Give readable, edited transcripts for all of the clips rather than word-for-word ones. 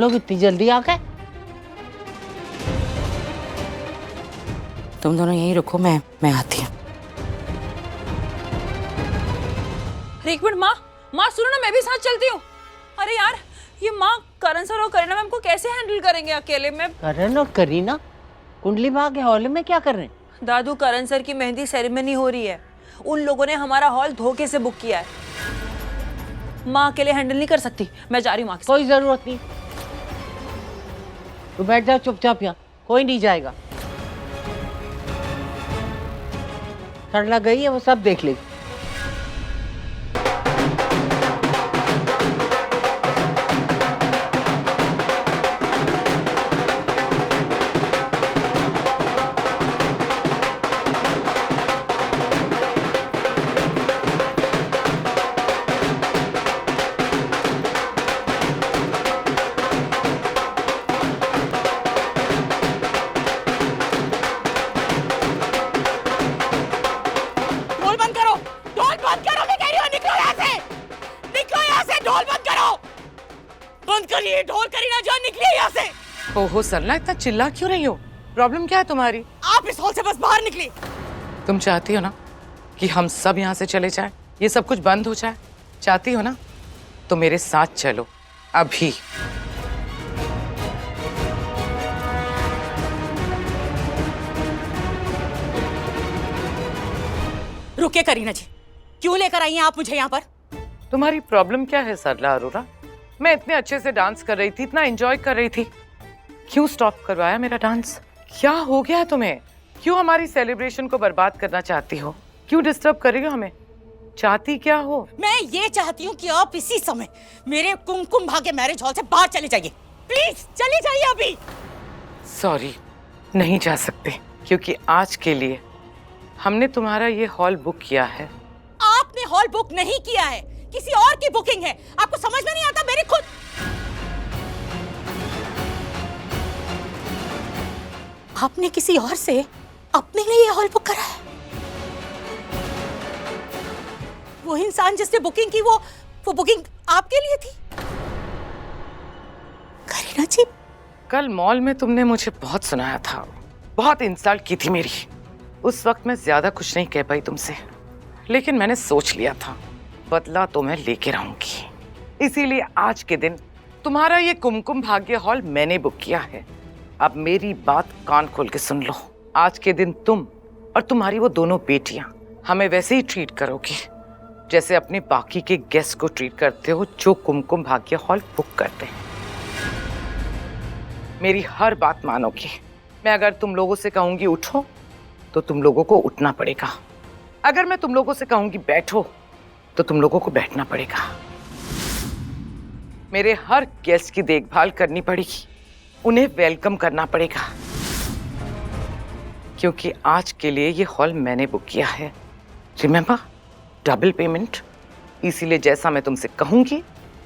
लोग इतनी जल्दी आ गए? तुम दोनों यहीं रुको, मैं आती हूँ। एक मिनट माँ सुनो ना, मैं भी साथ चलती हूँ। अरे यार ये माँ करण सर और करीना मैम को कैसे हैंडल करेंगे अकेले में? करण और करीना कुंडली बाग हॉल में क्या कर रहे हैं? दादू करण सर की मेहंदी सेरेमनी हो रही है, उन लोगों ने हमारा हॉल धोखे से बुक किया है। माँ अकेले हैंडल नहीं कर सकती, मैं जा रही हूँ माँ के साथ। कोई जरूरत नहीं, तू बैठ जा चुपचाप, यहाँ कोई नहीं जाएगा। सरला गई है, वो सब देख लेगी। ढोल करीना जान, निकलिए यहाँ से। ओहो सरला, इतना चिल्ला क्यों रही हो? प्रॉब्लम क्या है तुम्हारी? आप इस हॉल से बस बाहर निकलिए। तुम चाहती हो ना कि हम सब यहाँ से चले जाएं, ये सब कुछ बंद हो जाए? चाहती हो ना तो मेरे साथ चलो अभी। रुकिए करीना जी, क्यों लेकर आई हैं आप मुझे यहाँ पर? तुम्हारी प्रॉब्लम क्या है सरला अरोरा? मैं इतने अच्छे से डांस कर रही थी, इतना एंजॉय कर रही थी, क्यों स्टॉप करवाया मेरा डांस? क्या हो गया तुम्हें? क्यों हमारी सेलिब्रेशन को बर्बाद करना चाहती हो? क्यों डिस्टर्ब कर रही हो हमें? चाहती क्या हो? मैं ये चाहती हूँ कि आप इसी समय मेरे कुमकुम भाग्य मैरिज हॉल से बाहर चले जाइए। प्लीज चले जाइए अभी। सॉरी, नहीं जा सकते, क्योंकि आज के लिए हमने तुम्हारा ये हॉल बुक किया है। आपने हॉल बुक नहीं किया है, किसी और की बुकिंग है। आपको समझ में नहीं आता? मेरी खुद आपने किसी और से अपने लिए हॉल बुक करा है। वो इंसान जिसने बुकिंग की वो बुकिंग आपके लिए थी। करीना जी, कल मॉल में तुमने मुझे बहुत सुनाया था, बहुत इंसल्ट की थी मेरी। उस वक्त मैं ज्यादा कुछ नहीं कह पाई तुमसे, लेकिन मैंने सोच लिया था बदला तो मैं लेके रहूंगी। इसीलिए आज के दिन तुम्हारा ये कुमकुम भाग्य हॉल मैंने बुक किया है। अब मेरी बात कान खोल के सुन लो। आज के दिन तुम और तुम्हारी वो दोनों बेटियां हमें वैसे ही ट्रीट करोगे जैसे अपने बाकी के गेस्ट को ट्रीट करते हो जो कुमकुम भाग्य हॉल बुक करते हैं। मेरी हर बात मानोगे। मैं अगर तुम लोगों से कहूंगी उठो तो तुम लोगों को उठना पड़ेगा। अगर मैं तुम लोगों से कहूंगी बैठो तो तुम लोगों को बैठना पड़ेगा। मेरे हर गेस्ट की देखभाल करनी पड़ेगी, उन्हें वेलकम करना पड़ेगा, क्योंकि आज के लिए ये हॉल मैंने बुक किया है। Remember, double payment. इसीलिए जैसा मैं तुमसे कहूंगी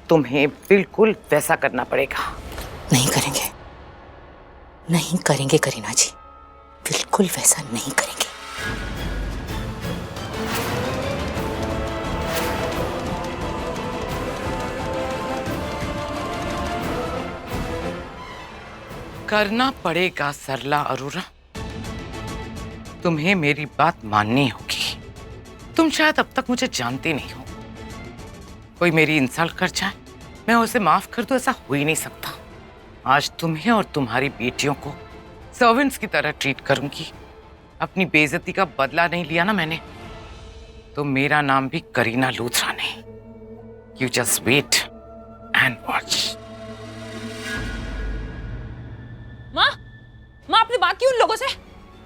तुम्हें बिल्कुल वैसा करना पड़ेगा। नहीं करेंगे, नहीं करेंगे करीना जी, बिल्कुल वैसा नहीं करेंगे। करना पड़ेगा सरला अरोरा, तुम्हें मेरी बात माननी होगी। तुम शायद अब तक मुझे जानती नहीं हो। कोई मेरी इंसल्ट कर जाए मैं उसे माफ कर दूं, ऐसा हो ही नहीं सकता। आज तुम्हें और तुम्हारी बेटियों को सर्वेंट्स की तरह ट्रीट करूंगी। अपनी बेइज्जती का बदला नहीं लिया ना मैंने, तो मेरा नाम भी करीना लूथरा नहीं। You just wait and watch. माँ अपनी बात की उन लोगों से।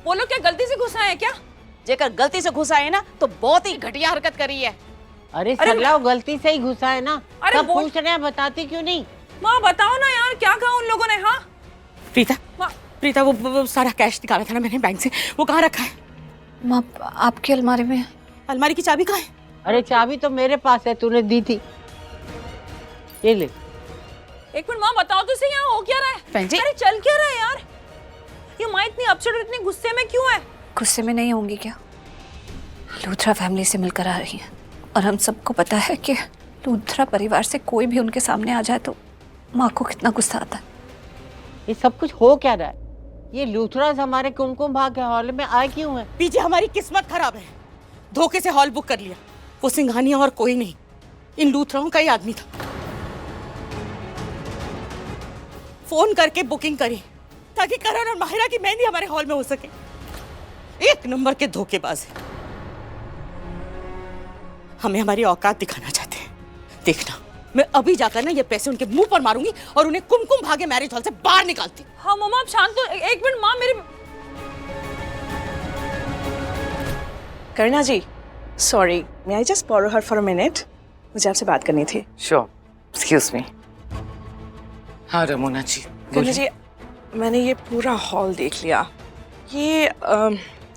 वो लोग क्या गलती से घुस आए हैं क्या? जेकर गलती से घुसा है ना तो बहुत ही घटिया हरकत करी है। अरे सरला, वो गलती से ही घुसा है ना। अरे सब पूछ रहे हैं, बताती क्यों नहीं? माँ बताओ ना यार, क्या कहा उन लोगों ने? हाँ प्रीता, वो सारा कैश निकाला था ना मैंने बैंक से, वो कहाँ रखा है? माँ आपकी अलमारी में। अलमारी की चाबी कहाँ है? अरे चाबी तो मेरे पास है, तूने दी थी, ये ले। एक मिनट माँ, बताओ तो सही, यहाँ हो क्या रहा है? अरे चल क्या रहा है यार? ये माँ इतनी अपसेट और इतनी गुस्से में क्यों है? गुस्से में नहीं होंगी क्या? लूथरा फैमिली से मिलकर आ रही हैं और हम सबको पता है कि लूथरा परिवार से कोई भी उनके सामने आ जाए तो माँ को कितना गुस्सा आता है। ये सब कुछ हो क्या रहा है? ये लूथराज हमारे कुमकुम भाग्य हॉल में आए क्यों हैं? बीजी, हमारी किस्मत खराब है, धोखे से हॉल बुक कर लिया। वो सिंघानिया और कोई नहीं, इन लूथराओं का ही आदमी था। फोन करके बुकिंग करी ताकि करण और माहिरा की मेहंदी हमारे हॉल में हो सके। एक नंबर के धोखेबाज है। हमें हमारी औकात दिखाना चाहते हैं। देखना, मैं अभी जाकर ना ये पैसे उनके मुंह पर मारूंगी और उन्हें कुमकुम भाग्य मैरिज हॉल से बाहर निकालती। हाँ मम्मा, आप शांत हो। एक मिनट माँ, मेरी Karuna ji, sorry, may I just borrow her for a minute? मुझे आपसे बात करनी थी। Sure, excuse me. हाँ रमोना जी, करुणा जी, मैंने ये पूरा हॉल देख लिया। ये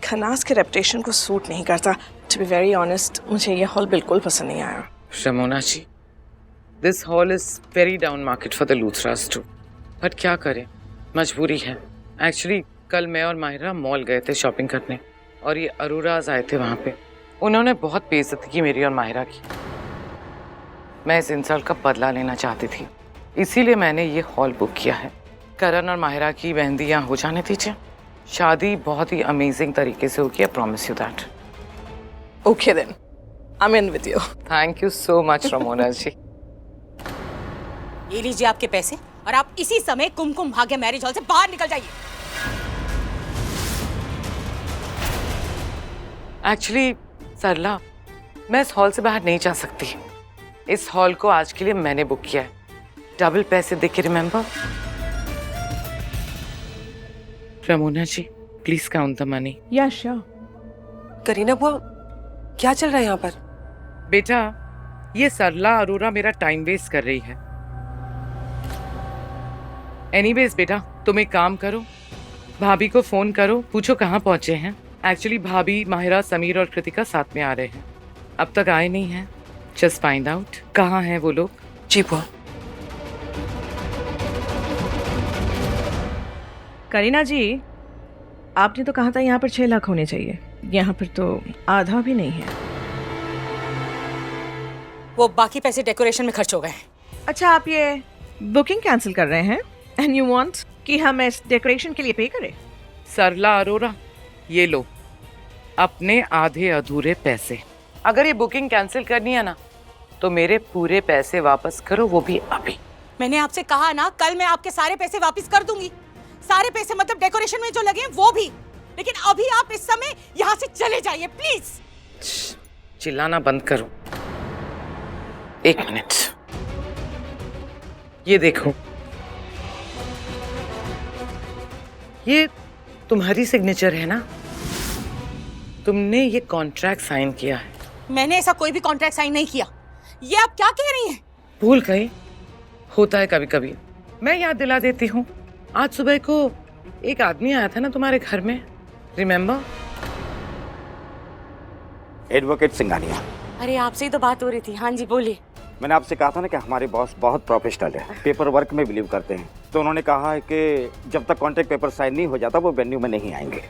खन्नास के रेपुटेशन को सूट नहीं करता। टू बी वेरी ऑनेस्ट, मुझे ये हॉल बिल्कुल पसंद नहीं आया। Ramona ji, this hall is very down market for the Luthras too, but क्या करें, मजबूरी है। एक्चुअली कल मैं और माहिरा मॉल गए थे शॉपिंग करने और ये अरोराज आए थे वहाँ पे। उन्होंने बहुत बेइज्जती की मेरी और माहिरा की। मैं इस इंसल्ट का बदला लेना चाहती थी, इसीलिए मैंने ये हॉल बुक किया है। करण और माहिरा की मेहंदी यहाँ हो जाने दीजिए। शादी बहुत ही अमेजिंग तरीके से होगी, I promise you that. Okay then, I am in with you. Thank you so much Ramona ji. ये लीजिए आपके पैसे और आप इसी समय कुमकुम भाग्य मैरिज हॉल से बाहर निकल जाइए। एक्चुअली सरला, मैं इस हॉल से बाहर नहीं जा सकती। इस हॉल को आज के लिए मैंने बुक किया है, डबल पैसे देके, remember. Ramona ji, please count the money. या श्योर। करीना बुआ, क्या चल रहा है यहाँ पर? बेटा, ये सरला अरोरा मेरा टाइम वेस्ट कर रही है। एनीवेज बेटा, तुम एक काम करो, भाभी को फोन करो, पूछो कहाँ पहुंचे हैं। एक्चुअली भाभी, माहिरा, समीर और कृतिका साथ में आ रहे हैं, अब तक आए नहीं हैं। जस्ट फाइंड आउट कहाँ हैं वो लोग। जी बुआ। करीना जी, आपने तो कहा था यहाँ पर 6 लाख होने चाहिए, यहाँ पर तो आधा भी नहीं है। वो बाकी पैसे डेकोरेशन में खर्च हो गए। अच्छा, आप ये बुकिंग कैंसिल कर रहे हैं एंड यू वांट कि हम इस डेकोरेशन के लिए पे करें? सरला अरोरा, ये लो अपने आधे अधूरे पैसे। अगर ये बुकिंग कैंसिल करनी है ना, तो मेरे पूरे पैसे वापस करो, वो भी अभी। मैंने आपसे कहा ना, कल मैं आपके सारे पैसे वापस कर दूंगी। सारे पैसे मतलब डेकोरेशन में जो लगे हैं वो भी। लेकिन अभी आप इस समय यहाँ से चले जाइए प्लीज। चिल्लाना बंद करो। एक मिनट, ये देखो, ये तुम्हारी सिग्नेचर है ना? तुमने ये कॉन्ट्रैक्ट साइन किया है। मैंने ऐसा कोई भी कॉन्ट्रैक्ट साइन नहीं किया। ये आप क्या कह रही हैं? भूल गई, होता है कभी कभी। मैं याद दिला देती हूँ। आज सुबह को एक आदमी आया था ना तुम्हारे घर में, रिमेम्बर? एडवोकेट सिंघानिया। अरे आपसे ही तो बात हो रही थी। हाँ जी बोलिए। मैंने आपसे कहा था ना कि हमारे बॉस बहुत प्रोफेशनल है, पेपर वर्क में बिलीव करते हैं। तो उन्होंने कहा है कि जब तक कॉन्ट्रैक्ट पेपर साइन नहीं हो जाता वो वेन्यू में नहीं आएंगे।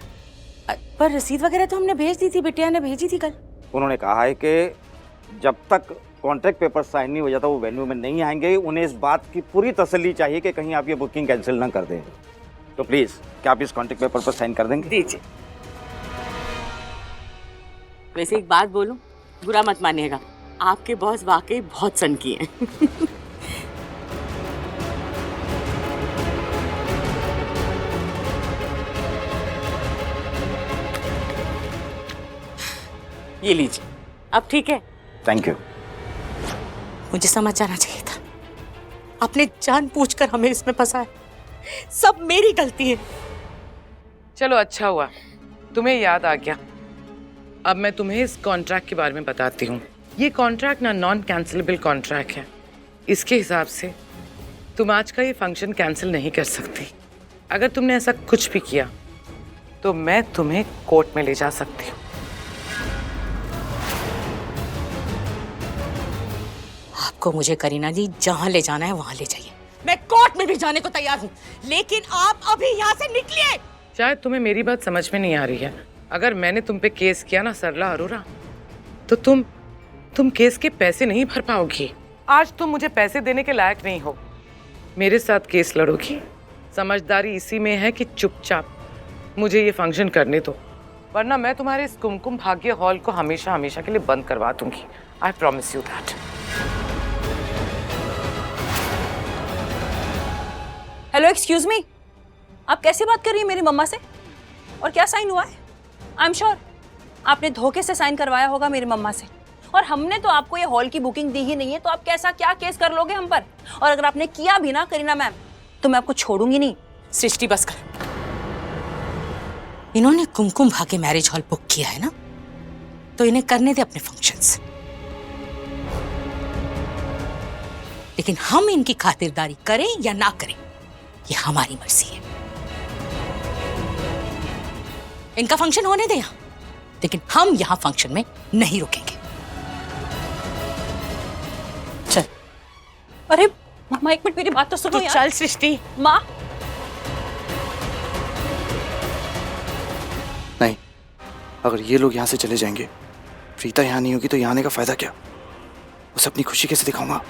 पर रसीद वगैरह तो हमने भेज दी थी, बिटिया ने भेजी थी कल। उन्होंने कहा है कि जब तक कॉन्ट्रैक्ट पेपर साइन नहीं हो जाता वो वेन्यू में नहीं आएंगे। उन्हें इस बात की पूरी तसल्ली चाहिए कि कहीं आप ये बुकिंग कैंसिल ना कर दें। तो प्लीज़ क्या आप इस कॉन्ट्रैक्ट पेपर पर साइन कर देंगे? दीजिए। वैसे एक बात बोलूं, बुरा मत मानिएगा, आपके बॉस वाकई बहुत सनकी हैं। ये लीजिए, अब ठीक है? Thank you. मुझे समझ जाना चाहिए था, आपने जानबूझकर हमें इसमें फंसाया। सब मेरी गलती है। चलो अच्छा हुआ तुम्हें याद आ गया। अब मैं तुम्हें इस कॉन्ट्रैक्ट के बारे में बताती हूँ। ये कॉन्ट्रैक्ट ना नॉन कैंसिलेबल कॉन्ट्रैक्ट है। इसके हिसाब से तुम आज का ये फंक्शन कैंसिल नहीं कर सकती। अगर तुमने ऐसा कुछ भी किया तो मैं तुम्हें कोर्ट में ले जा सकती हूँ। आपको मुझे करीना जी जहां ले जाना है वहां ले जाइए। मैं कोर्ट में भी जाने को तैयार हूँ, लेकिन आप अभी यहाँ से निकलिए। शायद तुम्हें मेरी बात समझ में नहीं आ रही है। अगर मैंने तुम पे केस किया ना सरला अरोरा, तो तुम केस के पैसे नहीं भर पाओगी। आज तुम मुझे पैसे देने के लायक नहीं हो। मेरे साथ केस लड़ोगी? समझदारी इसी में है कि चुपचाप मुझे ये फंक्शन करने दो, वरना मैं तुम्हारे इस कुमकुम भाग्य हॉल को हमेशा हमेशा के लिए बंद करवा दूंगी। आई promise you that. Hello, excuse me, आप कैसे बात कर रही हैं मेरी मम्मा से? और क्या साइन हुआ है? आई एम श्योर आपने धोखे से साइन करवाया होगा मेरी मम्मा से, और हमने तो आपको ये हॉल की बुकिंग दी ही नहीं है, तो आप कैसा क्या केस कर लोगे हम पर? और अगर आपने किया भी ना करीना मैम, तो मैं आपको छोड़ूंगी नहीं। सृष्टि बस कर। इन्होंने Kumkum Bhagya marriage hall book किया है ना, तो इन्हें करने दे अपने फंक्शंस। लेकिन हम इनकी खातिरदारी करें या ना करें, ये हमारी मर्जी है। इनका फंक्शन होने दे यहाँ, लेकिन हम यहाँ फंक्शन में नहीं रुकेंगे। चल। अरे मामा, एक मिनट मेरी बात तो सुनो यार। चल सृष्टि। माँ, नहीं, अगर ये लोग यहाँ से चले जाएंगे, प्रीता यहाँ नहीं होगी, तो यहाँ आने का फायदा क्या? उसे अपनी खुशी कैसे दिखाऊंगा?